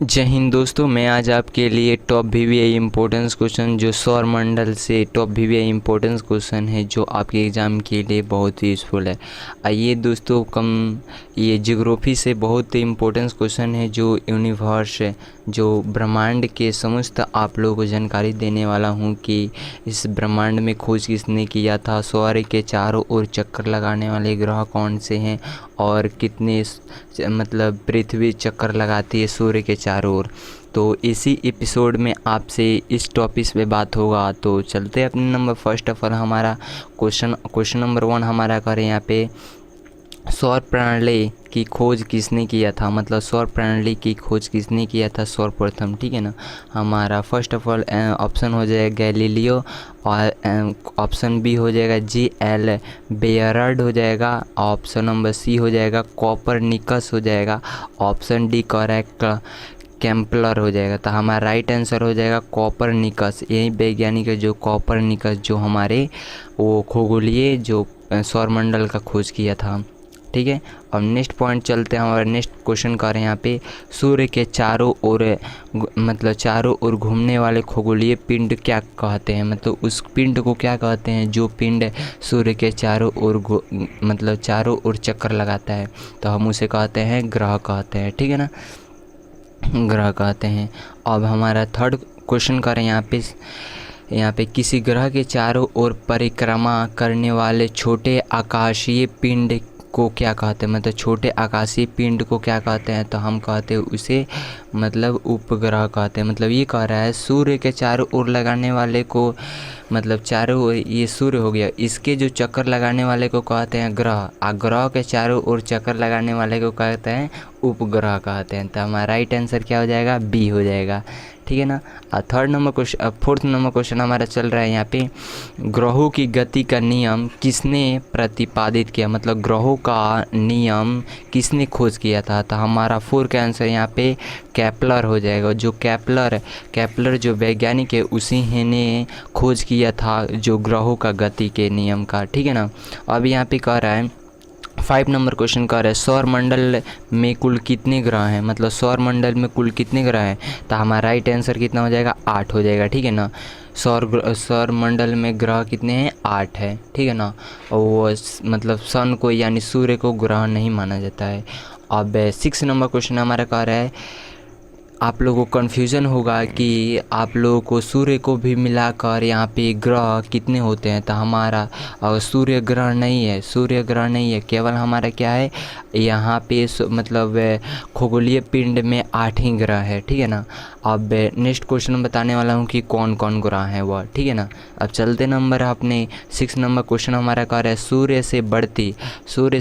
जय हिंद दोस्तों, मैं आज आपके लिए टॉप वीवीआई इम्पोर्टेंस क्वेश्चन जो सौर मंडल से टॉप वीवीआई इम्पोर्टेंस क्वेश्चन है जो आपके एग्ज़ाम के लिए बहुत ही यूज़फुल है। आइए दोस्तों, ये ज्योग्राफी से बहुत ही इम्पोर्टेंस क्वेश्चन है जो यूनिवर्स जो ब्रह्मांड के समस्त आप लोगों को जानकारी देने वाला हूँ कि इस ब्रह्मांड में खोज किसने किया था, सौर के चारों ओर चक्कर लगाने वाले ग्रह कौन से हैं और कितने मतलब पृथ्वी चक्कर लगाती है सूर्य के चारों ओर। तो इसी एपिसोड में आपसे इस टॉपिक पे बात होगा। तो चलते हैं अपने नंबर फर्स्ट ऑफ ऑल हमारा क्वेश्चन नंबर 1 हमारा करें यहाँ पे, सौर प्रणाली की खोज किसने किया था, मतलब सौर प्रणाली की खोज किसने किया था सर्वप्रथम। ठीक है ना। हमारा फर्स्ट ऑफ ऑल ऑप्शन हो जाएगा गैलीलियो, और ऑप्शन बी हो जाएगा जी.एल. बेयरड हो जाएगा, ऑप्शन नंबर सी हो जाएगा कोपरनिकस हो जाएगा, ऑप्शन डी करेक्ट केम्पलर हो जाएगा। तो हमारा राइट आंसर हो जाएगा कोपरनिकस। यही वैज्ञानिक है जो कोपरनिकस जो हमारे वो खगोलीय जो सौरमंडल का खोज किया था। ठीक है। और नेक्स्ट पॉइंट चलते हैं, हमारा नेक्स्ट क्वेश्चन कर रहे हैं यहाँ पे, सूर्य के चारों ओर मतलब चारों ओर घूमने वाले खगोलीय पिंड क्या कहते हैं, मतलब उस पिंड को क्या कहते हैं जो पिंड सूर्य के चारों ओर मतलब चारों ओर चक्कर लगाता है। तो हम उसे कहते हैं ग्रह कहते हैं। ठीक है ना, ग्रह कहते हैं। अब हमारा थर्ड क्वेश्चन करें यहाँ पे किसी ग्रह के चारों ओर परिक्रमा करने वाले छोटे आकाशीय पिंड को क्या कहते हैं, मतलब छोटे आकाशीय पिंड को क्या कहते हैं। तो हम कहते हैं उसे मतलब उपग्रह कहते हैं। मतलब ये कह रहा है सूर्य के चारों ओर लगाने वाले को, मतलब चारों ओर ये सूर्य हो गया, इसके जो चक्कर लगाने वाले को कहते हैं ग्रह, और ग्रह के चारों ओर चक्कर लगाने वाले को कहते हैं उपग्रह कहते हैं। तो हमारा राइट आंसर क्या हो जाएगा, बी हो जाएगा। ठीक है ना। फोर्थ नंबर क्वेश्चन हमारा चल रहा है यहाँ पे, ग्रहों की गति का नियम किसने प्रतिपादित किया, मतलब ग्रहों का नियम किसने खोज किया था। तो हमारा 4 का आंसर यहाँ पे केपलर हो जाएगा। जो केपलर जो वैज्ञानिक है उसी ने खोज किया था जो ग्रहों का गति के नियम का। ठीक है ना। अब यहाँ पे कह रहा है 5 नंबर क्वेश्चन कर रहा है, सौर मंडल में कुल कितने ग्रह हैं, मतलब सौर मंडल में कुल कितने ग्रह हैं। तो हमारा राइट आंसर कितना हो जाएगा, 8 हो जाएगा। ठीक है ना। सौर मंडल में ग्रह कितने हैं, 8 है। ठीक है ना। और वो मतलब सन को यानी सूर्य को ग्रह नहीं माना जाता है। अब 6 नंबर क्वेश्चन हमारा कह रहा है, आप लोगों को कन्फ्यूज़न होगा कि आप लोगों को सूर्य को भी मिलाकर यहाँ पे ग्रह कितने होते हैं। तो हमारा सूर्य ग्रह नहीं है, केवल हमारा क्या है यहाँ पे मतलब खगोलीय पिंड में 8 ही ग्रह है। ठीक है ना। अब नेक्स्ट क्वेश्चन बताने वाला हूँ कि कौन कौन ग्रह हैं वह। ठीक है ना। अब चलते नंबर अपने 6 नंबर क्वेश्चन हमारा कह रहा है, सूर्य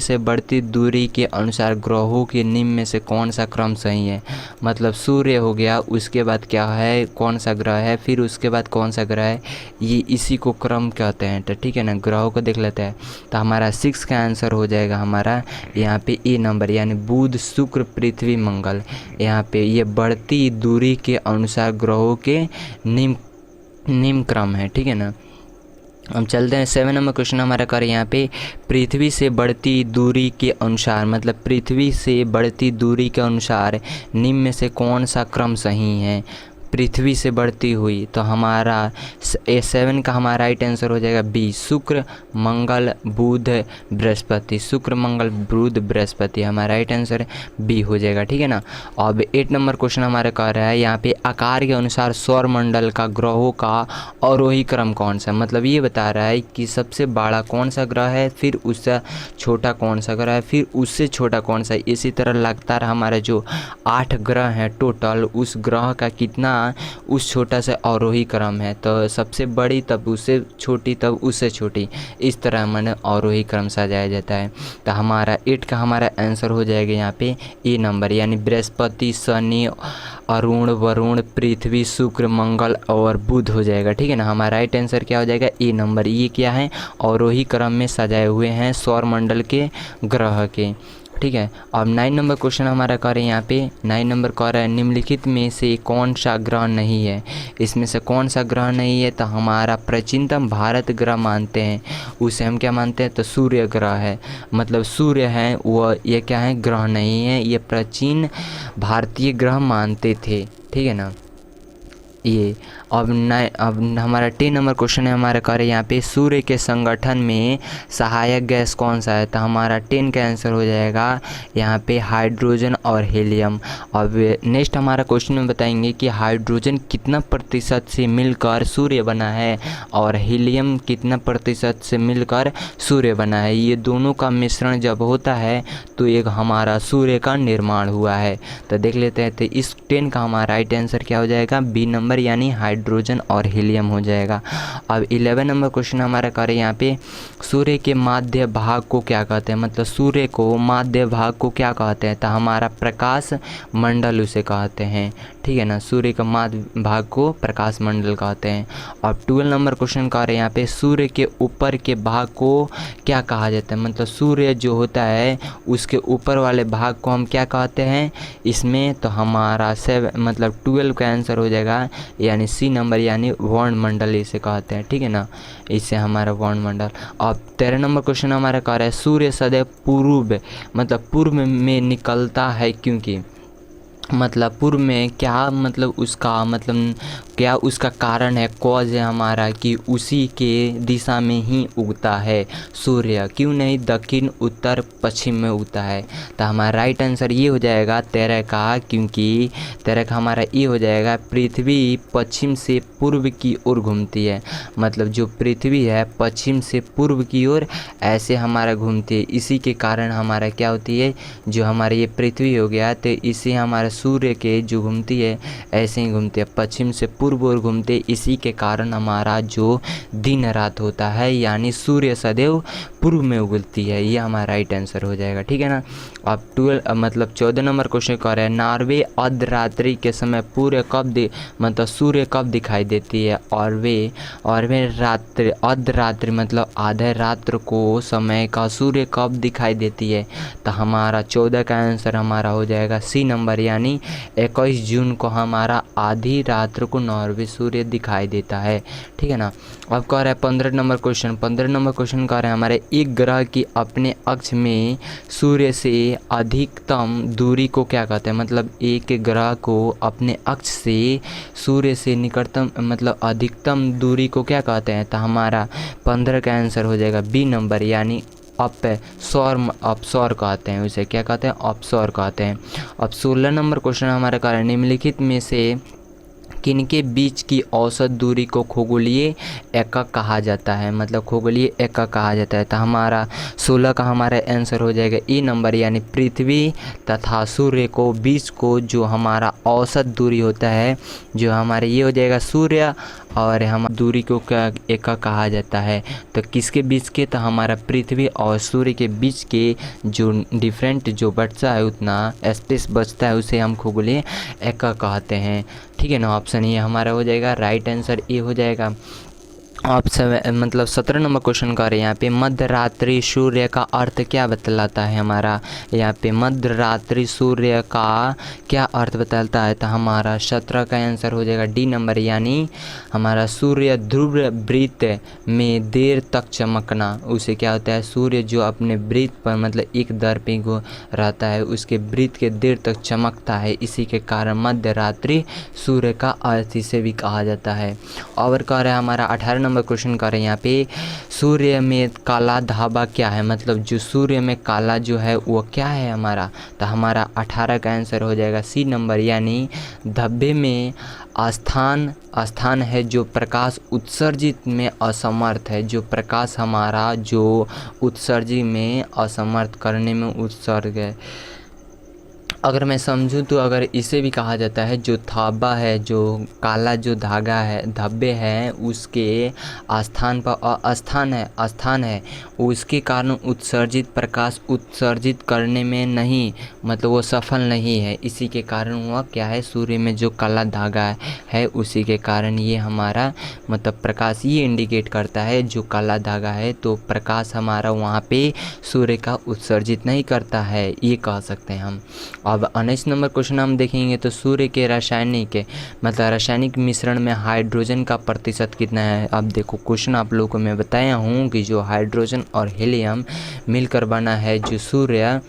से बढ़ती दूरी के अनुसार ग्रहों के निम्न में से कौन सा क्रम सही है। मतलब सूर्य हो गया, उसके बाद क्या है, कौन सा ग्रह है, फिर उसके बाद कौन सा ग्रह है, ये इसी को क्रम कहते हैं। तो ठीक है ना, ग्रहों को देख लेते हैं। तो हमारा 6 का आंसर हो जाएगा हमारा यहाँ पे ए नंबर, यानी बुध शुक्र पृथ्वी मंगल। यहाँ पे ये बढ़ती दूरी के अनुसार ग्रहों के निम्न क्रम है। ठीक है ना। हम चलते हैं 7 नंबर क्वेश्चन हमारा करें यहाँ पे, पृथ्वी से बढ़ती दूरी के अनुसार, मतलब पृथ्वी से बढ़ती दूरी के अनुसार निम्न में से कौन सा क्रम सही है, पृथ्वी से बढ़ती हुई। तो हमारा 7 का हमारा राइट आंसर हो जाएगा बी, शुक्र मंगल बुध बृहस्पति। शुक्र मंगल बुध बृहस्पति हमारा राइट आंसर बी हो जाएगा। ठीक है ना। अब 8 नंबर क्वेश्चन हमारा कह रहा है यहाँ पे, आकार के अनुसार सौर मंडल का ग्रहों का अवरोही क्रम कौन सा, मतलब ये बता रहा है कि सबसे बड़ा कौन सा ग्रह है, फिर उससे छोटा कौन सा ग्रह है, फिर उससे छोटा कौन सा। इसी तरह लगातार हमारा जो 8 ग्रह हैं टोटल, उस ग्रह का कितना उस छोटा सा अवरोही क्रम है। तो सबसे बड़ी तब उससे छोटी तब उससे छोटी, इस तरह मैंने अवरोही क्रम सजाया जाता है। तो हमारा 8 का हमारा आंसर हो जाएगा यहाँ पे ए नंबर, यानी बृहस्पति शनि अरुण वरुण पृथ्वी शुक्र मंगल और बुध हो जाएगा। ठीक है ना। हमारा राइट आंसर क्या हो जाएगा, ए नंबर। ये क्या है, अवरोही क्रम में सजाए हुए हैं सौर मंडल के ग्रह के। ठीक है। अब 9 नंबर क्वेश्चन हमारा कह रहे हैं यहाँ पे 9 नंबर कह रहा है निम्नलिखित में से कौन सा ग्रह नहीं है। इसमें से कौन सा ग्रह नहीं है, तो हमारा प्राचीनतम भारत ग्रह मानते हैं, उसे हम क्या मानते हैं, तो सूर्य ग्रह है। मतलब सूर्य है वो, ये क्या है, ग्रह नहीं है, ये प्राचीन भारतीय ग्रह मानते थे, ठीक है ना ये। अब हमारा 10 नंबर क्वेश्चन है हमारा कह रहे यहाँ पे सूर्य के संगठन में सहायक गैस कौन सा है, तो हमारा 10 का आंसर हो जाएगा यहाँ पे हाइड्रोजन और हीलियम। अब नेक्स्ट हमारा क्वेश्चन में बताएंगे कि हाइड्रोजन कितना प्रतिशत से मिलकर सूर्य बना है और हीलियम कितना प्रतिशत से मिलकर सूर्य बना है। ये दोनों का मिश्रण जब होता है तो एक हमारा सूर्य का निर्माण हुआ है। तो देख लेते हैं, तो इस 10 का हमारा राइट आंसर क्या हो जाएगा, बी नंबर यानी हाइड्रोजन और हीलियम हो जाएगा। अब 11 नंबर क्वेश्चन हमारा करें यहाँ पे सूर्य के माध्य भाग को क्या कहते हैं, मतलब सूर्य को माध्य भाग को क्या कहते हैं, तो हमारा प्रकाश मंडल उसे कहते हैं, ठीक है ना। सूर्य का माध्य भाग को प्रकाश मंडल कहते हैं। अब 12 नंबर क्वेश्चन कह रहे हैं यहाँ पे सूर्य के ऊपर के भाग को क्या कहा जाता है, मतलब सूर्य जो होता है उसके ऊपर वाले भाग को हम क्या कहते हैं इसमें, तो हमारा 12 का आंसर हो जाएगा यानी सी नंबर यानी वर्णमंडल इसे कहते हैं, ठीक है ना, इससे हमारा वर्णमंडल। अब 13 नंबर क्वेश्चन हमारा कह रहा है सूर्य सदैव पूर्व मतलब पूर्व में निकलता है क्योंकि, मतलब पूर्व में क्या, मतलब उसका मतलब क्या उसका कारण है, कॉज है हमारा कि उसी के दिशा में ही उगता है सूर्य, क्यों नहीं दक्षिण उत्तर पश्चिम में उगता है। तो हमारा राइट आंसर ये हो जाएगा 13 का, क्योंकि 13 का हमारा ये हो जाएगा पृथ्वी पश्चिम से पूर्व की ओर घूमती है, मतलब जो पृथ्वी है पश्चिम से पूर्व की ओर ऐसे हमारा घूमती है, इसी के कारण हमारा क्या होती है, जो हमारा ये पृथ्वी हो गया तो इसी हमारा सूर्य के जो घूमती है ऐसे ही घूमती है, पश्चिम से पूर्व ओर घूमते, इसी के कारण हमारा जो दिन रात होता है यानी सूर्य सदैव पूर्व में उगलती है, ये हमारा राइट आंसर हो जाएगा, ठीक है ना। अब 14 नंबर क्वेश्चन कह रहे हैं नॉर्वे अर्धरात्रि के समय पूरे कब मतलब सूर्य कब दिखाई देती है, और वे रात्रि अर्धरात्रि मतलब आधे रात्र को समय का सूर्य कब दिखाई देती है, तो हमारा 14 का आंसर हमारा हो जाएगा सी नंबर यानी 21 जून को हमारा आधी रात्र को नॉर्वे सूर्य दिखाई देता है, ठीक है ना। अब कह रहा है 15 नंबर क्वेश्चन कह रहे हैं हमारे एक ग्रह की अपने अक्ष में सूर्य से अधिकतम दूरी को क्या कहते हैं, मतलब एक ग्रह को अपने अक्ष से सूर्य से निकटतम मतलब अधिकतम दूरी को क्या कहते हैं, तो हमारा 15 का आंसर हो जाएगा बी नंबर यानी अपसौर कहते हैं, उसे क्या कहते हैं, अपसौर कहते हैं। अब 16 नंबर क्वेश्चन हमारे कारण निम्नलिखित में से किनके बीच की औसत दूरी को खगोलीय एकक कहा जाता है, मतलब खगोलीय एकक कहा जाता है, तो हमारा 16 का हमारा आंसर हो जाएगा ई नंबर यानी पृथ्वी तथा सूर्य को बीच को जो हमारा औसत दूरी होता है, जो हमारे ये हो जाएगा सूर्य और हम दूरी को क्या एकक कहा जाता है, तो किसके बीच के, तो हमारा पृथ्वी और सूर्य के बीच के जो डिफरेंट जो बचता है उतना स्पेस बचता है उसे हम खगोलीय एकक कहते हैं, ठीक है ना। ऑप्शन ये हमारा हो जाएगा राइट आंसर ए हो जाएगा। ऑप्शन 17 नंबर क्वेश्चन कर रहे हैं यहाँ पे मध्यरात्रि सूर्य का अर्थ क्या बतलाता है, हमारा यहाँ पे मध्यरात्रि सूर्य का क्या अर्थ बतलाता है, तो हमारा 17 का आंसर हो जाएगा डी नंबर यानी हमारा सूर्य ध्रुव वृत्त में देर तक चमकना, उसे क्या होता है, सूर्य जो अपने वृत्त पर मतलब एक दर पे रहता है उसके वृत्त के देर तक चमकता है, इसी के कारण मध्यरात्रि सूर्य का अर्थ इसे भी कहा जाता है। और कह रहे हैं हमारा 18 नंबर क्वेश्चन कर रहे हैं यहाँ पे सूर्य में काला धाबा क्या है, मतलब जो सूर्य में काला जो है वो क्या है हमारा, तो हमारा 18 का आंसर हो जाएगा सी नंबर यानी धब्बे में स्थान है जो प्रकाश उत्सर्जित में असमर्थ है, जो प्रकाश हमारा जो उत्सर्जित में असमर्थ करने में उत्सर्ग है। अगर मैं समझूँ तो अगर इसे भी कहा जाता है जो थाबा है, जो काला जो धागा है, धब्बे हैं, उसके स्थान पर स्थान है उसके कारण उत्सर्जित प्रकाश उत्सर्जित करने में नहीं, मतलब वो सफल नहीं है। इसी के कारण वह क्या है, सूर्य में जो काला धागा है उसी के कारण ये हमारा मतलब प्रकाश ये इंडिकेट करता है जो काला धागा है, तो प्रकाश हमारा वहाँ पे सूर्य का उत्सर्जित नहीं करता है, ये कह सकते हैं हम। अब 19 नंबर क्वेश्चन हम देखेंगे तो सूर्य के रासायनिक मिश्रण में हाइड्रोजन का प्रतिशत कितना है। अब देखो क्वेश्चन आप लोगों को मैं बताया हूँ कि जो हाइड्रोजन और हीलियम मिलकर बना है जो सूर्य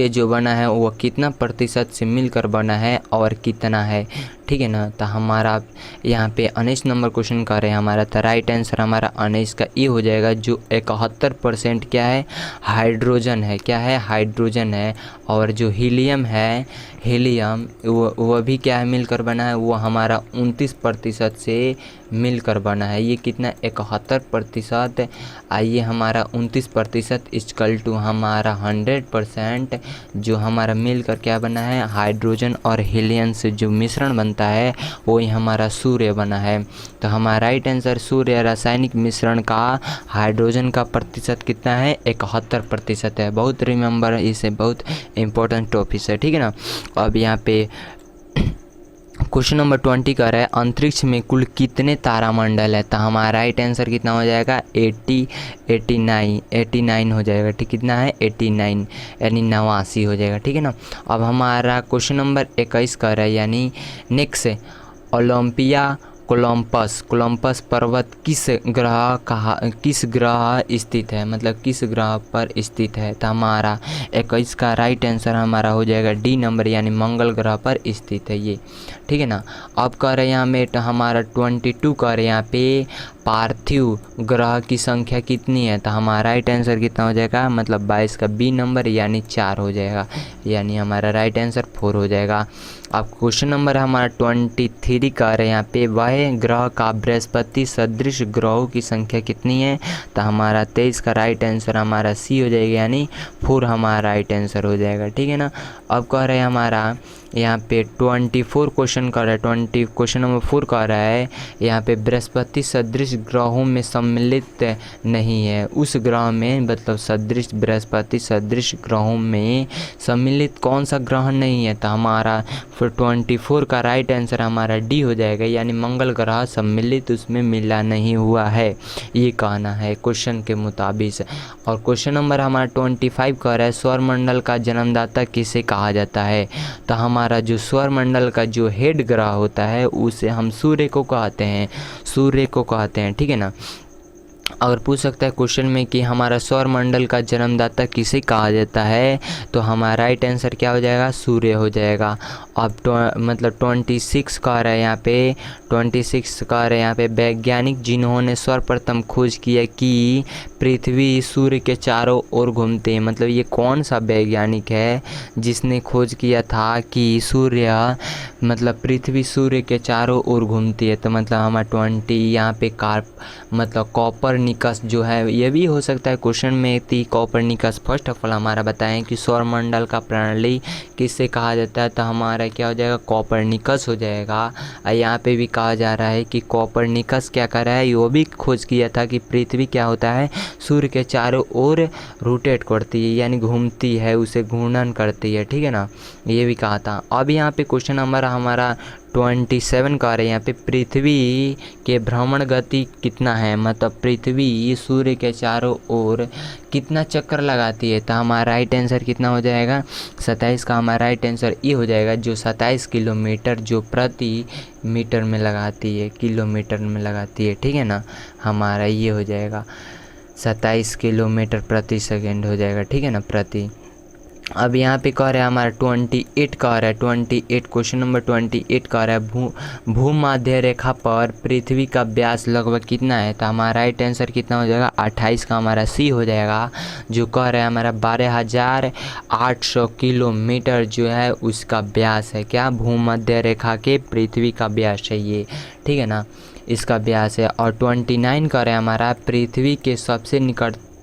जो बना है वो कितना प्रतिशत से मिलकर बना है और कितना है, ठीक है ना। तो हमारा यहाँ पे 19 नंबर क्वेश्चन कर रहे हैं हमारा, तो राइट आंसर हमारा 19 का ये हो जाएगा जो 71% क्या है, हाइड्रोजन है, क्या है, हाइड्रोजन है। और जो हीलियम है, वह भी क्या है, मिलकर बना है, वो हमारा 29% से मिलकर बना है। ये कितना, 71%। आइए हमारा 29% इक्वल टू हमारा 100% जो हमारा मिलकर क्या बना है, हाइड्रोजन और हीलियम से जो मिश्रण बनता है वही हमारा सूर्य बना है। तो हमारा राइट आंसर सूर्य रासायनिक मिश्रण का हाइड्रोजन का प्रतिशत कितना है, 71% है। बहुत रिमेंबर, इसे बहुत इंपॉर्टेंट टॉपिक है, ठीक है ना। अब यहाँ पे क्वेश्चन नंबर 20 कर रहा है अंतरिक्ष में कुल कितने तारामंडल है। तो हमारा राइट आंसर कितना हो जाएगा, 89 हो जाएगा, ठीक, कितना है, 89 यानी 89 हो जाएगा, ठीक है ना। अब हमारा क्वेश्चन नंबर 21 कर रहा है यानी नेक्स्ट कोलंबस पर्वत किस ग्रह स्थित है, मतलब किस ग्रह पर स्थित है। तो हमारा 21 का राइट आंसर हमारा हो जाएगा डी नंबर यानी मंगल ग्रह पर स्थित है ये, ठीक है ना। अब कह रहे हैं यहाँ में तो हमारा 22 कह रहे हैं यहाँ पे पार्थिव ग्रह की संख्या कितनी है। तो हमारा राइट आंसर कितना हो जाएगा, मतलब 22 का बी नंबर यानी 4 हो जाएगा, यानी हमारा राइट आंसर 4 हो जाएगा। अब क्वेश्चन नंबर हमारा 23 कह रहे हैं यहाँ पे वह ग्रह का बृहस्पति सदृश ग्रहों की संख्या कितनी है। तो हमारा 23 का राइट आंसर हमारा सी हो जाएगा यानी 4 हमारा राइट आंसर हो जाएगा, ठीक है ना। अब कह रहे हैं हमारा यहाँ पे 24 क्वेश्चन कर रहा है, क्वेश्चन नंबर 4 कह रहा है यहाँ पे बृहस्पति सदृश ग्रहों में सम्मिलित नहीं है। उस ग्रह में मतलब बृहस्पति सदृश ग्रहों में सम्मिलित कौन सा ग्रह नहीं है। तो हमारा फिर 24 का राइट आंसर हमारा डी हो जाएगा यानी मंगल ग्रह सम्मिलित उसमें मिला नहीं हुआ है, ये कहना है क्वेश्चन के मुताबिक। और क्वेश्चन नंबर हमारा 25 कह रहा है सौरमंडल का जन्मदाता किसे कहा जाता है। तो हमारा जो सौरमंडल का जो हेड ग्रह होता है उसे हम सूर्य को कहते हैं, ठीक है ना। अगर पूछ सकता है क्वेश्चन में कि हमारा सौरमंडल का जन्मदाता किसे कहा जाता है, तो हमारा राइट आंसर क्या हो जाएगा, सूर्य हो जाएगा। अब मतलब 26 कह रहा है यहाँ पे, 26 कह रहे हैं यहाँ पे वैज्ञानिक जिन्होंने सर्वप्रथम खोज किया कि पृथ्वी सूर्य के चारों ओर घूमते हैं, मतलब ये कौन सा वैज्ञानिक है जिसने खोज किया था कि मतलब पृथ्वी सूर्य के चारों ओर घूमती है। तो मतलब हमारा 20 यहाँ पे मतलब कॉपरनिकस जो है, ये भी हो सकता है क्वेश्चन में थी कॉपरनिकस। फर्स्ट ऑफ ऑल हमारा बताएं कि सौरमंडल का प्रणाली किससे कहा जाता है, तो हमारा क्या हो जाएगा, कॉपरनिकस हो जाएगा। यहाँ पे भी कहा जा रहा है कि कॉपरनिकस क्या कर रहा है, वो भी खोज किया था कि पृथ्वी क्या होता है, सूर्य के चारों ओर रोटेट करती है यानी घूमती है, उसे घूर्णन करती है, ठीक है ना, ये भी कहा था। अब यहाँ पे क्वेश्चन नंबर हमारा 27 का रहे हैं यहाँ पे पृथ्वी के भ्रमण गति कितना है, मतलब पृथ्वी सूर्य के चारों ओर कितना चक्कर लगाती है। तो हमारा राइट आंसर कितना हो जाएगा, 27 का हमारा राइट आंसर ये हो जाएगा जो 27 किलोमीटर जो प्रति मीटर में लगाती है, किलोमीटर में लगाती है, ठीक है ना। हमारा ये हो जाएगा 27 किलोमीटर प्रति सेकेंड हो जाएगा, ठीक है ना, प्रति। अब यहाँ पे कह रहा है हमारा 28 कह रहा है, 28 क्वेश्चन नंबर 28 कह रहा है भूमध्य रेखा पर पृथ्वी का व्यास लगभग कितना है। तो हमारा राइट आंसर कितना हो जाएगा, 28 का हमारा सी हो जाएगा, जो कह रहा है हमारा 12,800 किलोमीटर जो है उसका व्यास है, क्या, भूमध्य रेखा के पृथ्वी का व्यास है ये, ठीक है ना, इसका व्यास है। और 29 कह रहा है हमारा पृथ्वी के सबसे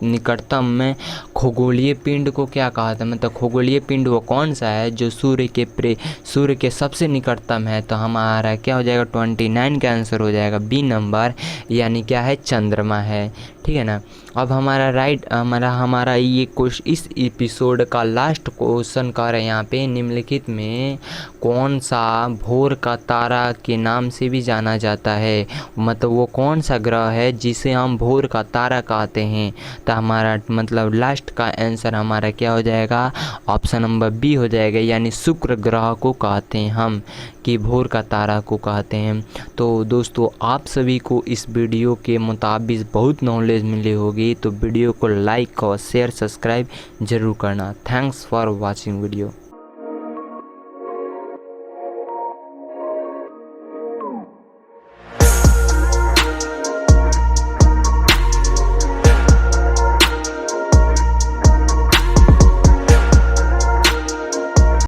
निकटतम में खगोलीय पिंड को क्या कहा था, मतलब खगोलीय पिंड वो कौन सा है जो सूर्य के सबसे निकटतम है। तो हमारा क्या हो जाएगा 29 का आंसर हो जाएगा बी नंबर, यानी क्या है चंद्रमा है। ठीक है ना। अब हमारा ये इस एपिसोड का लास्ट क्वेश्चन कर रहे हैं यहाँ पे, निम्नलिखित में कौन सा भोर का तारा के नाम से भी जाना जाता है, मतलब वो कौन सा ग्रह है जिसे हम भोर का तारा कहते हैं। तो हमारा मतलब लास्ट का आंसर हमारा क्या हो जाएगा, ऑप्शन नंबर बी हो जाएगा, यानी शुक्र ग्रह को कहते हैं हम, कि भोर का तारा को कहते हैं। तो दोस्तों आप सभी को इस वीडियो के मुताबिक बहुत नॉलेज मिली होगी, तो वीडियो को लाइक और शेयर सब्सक्राइब जरूर करना। Thanks for watching video.